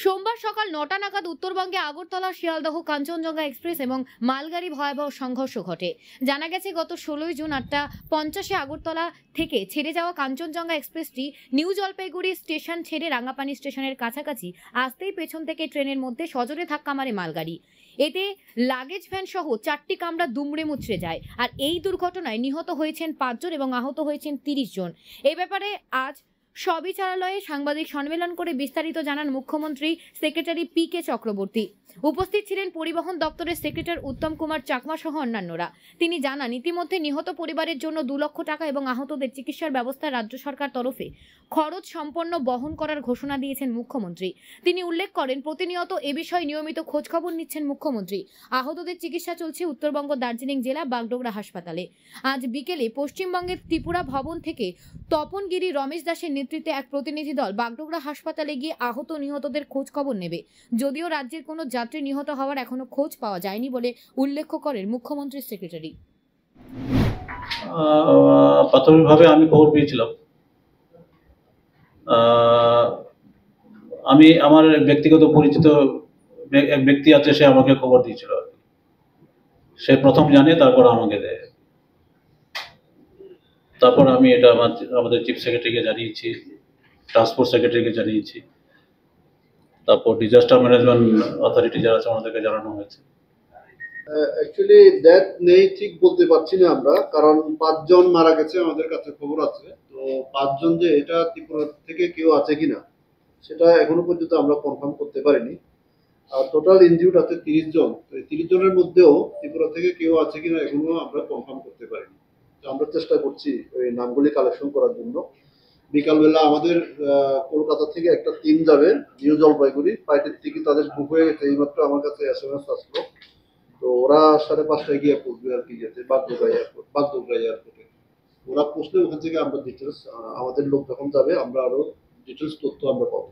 সোমবার সকাল ৯টা নাগাদ উত্তরবঙ্গে আগরতলা শিয়ালদহ কাঞ্চনজঙ্ঘা এক্সপ্রেস এবং মালগাড়ি ভয়াবহ সংঘর্ষ ঘটে। জানা গেছে গত ১৬ই জুন ৮:৫০ আগরতলা থেকে ছেড়ে যাওয়া কাঞ্চনজঙ্ঘা এক্সপ্রেসটি নিউ জলপাইগুড়ি স্টেশন ছেড়ে রাঙ্গাপানি স্টেশনের কাছাকাছি আসতেই পেছন থেকে ট্রেনের মধ্যে সজোরে ধাক্কা মারে মালগাড়ি। এতে লাগেজ ভ্যান সহ ৪টি কামরা দুমড়ে মুচড়ে যায়। আর এই দুর্ঘটনায় নিহত হয়েছেন ৫ জন এবং আহত হয়েছেন ৩০ জন। এ ব্যাপারে আজ সবিচারালয়ে সাংবাদিক সম্মেলন করে বিস্তারিত জানান মুখ্যমন্ত্রী সেক্রেটারি পি.কে. চক্রবর্তী। উপস্থিত ছিলেন পরিবহন দপ্তরের সেক্রেটারি উত্তম কুমার চাকমা সহ অন্যান্যরা। তিনি জানান, ইতিমধ্যে নিহত পরিবারের জন্য ২ লক্ষ টাকা এবং আহতদের চিকিৎসার ব্যবস্থা রাজ্য সরকার তরফে খরচ সম্পন্ন বহন করার ঘোষণা দিয়েছেন মুখ্যমন্ত্রী। তিনি উল্লেখ করেন, প্রতিনিয়ত এ বিষয়ে নিয়মিত খোঁজখবর নিচ্ছেন মুখ্যমন্ত্রী। আহতদের চিকিৎসা চলছে উত্তরবঙ্গ দার্জিলিং জেলা বাগডোগরা হাসপাতালে। আজ বিকেলে পশ্চিমবঙ্গের ত্রিপুরা ভবন থেকে তপনগিরি রমেশ দাসের নেতৃত্বে এক প্রতিনিধি দল বাগডোগরা হাসপাতালে গিয়ে আহত নিহতদের খোঁজ খবর নেবে। যদিও রাজ্যের কোনো যাত্রী নিহত হওয়ার এখনো খোঁজ পাওয়া যায়নি বলে উল্লেখ করেন মুখ্যমন্ত্রীর সেক্রেটারি। প্রাথমিকভাবে আমি খবর পেয়েছিলাম। আমি আমার ব্যক্তিগত পরিচিত এক ব্যক্তি আছে, সে আমাকে খবর দিয়েছিল। সে প্রথম জানে, তারপর আমাকে দেয়। তারপর আমি এটা আমাদের চিফ সেক্রেটারিকে জানিয়েছি, ট্রান্সপোর্ট সেক্রেটারিকে জানিয়েছি, তারপর ডিজাস্টার ম্যানেজমেন্ট অথরিটি যারা আছে ওনাদেরকে জানানো হয়েছে। অ্যাকচুয়ালি ডেথ নেই ঠিক বলতে পারছি না আমরা, কারণ ৫ জন মারা গেছে আমাদের কাছে খবর আছে। তো ৫ জন যে এটা ত্রিপুরা থেকে কেউ আছে কিনা সেটা এখনো পর্যন্ত আমরা কনফার্ম করতে পারিনি। আর টোটাল ইনজিউর্ড আছে ৩০ জন। তো এই ৩০ জনের মধ্যেও ত্রিপুরা থেকে কেউ আছে কিনা এখনো আমরা কনফার্ম করতে পারিনি। তো আমরা চেষ্টা করছি ওই নামগুলি কালেকশন করার জন্য। বিকালবেলা আমাদের কলকাতা থেকে একটা টিম যাবে নিউ জলপাইগুড়ি। ফ্লাইটের টিকিট তাদের বুক হয়ে গেছে, এইমাত্র আমার কাছে SMS আসলো। তো ওরা 5:30টায় গিয়ে পৌঁছবে আর কি, যেতে বাগডোগরা এয়ারপোর্টে। ওরা পৌঁছলে ওখান থেকে আমরা ডিটেলস, আমাদের লোক যখন যাবে আমরা আরো ডিটেলস তথ্য আমরা পাবো।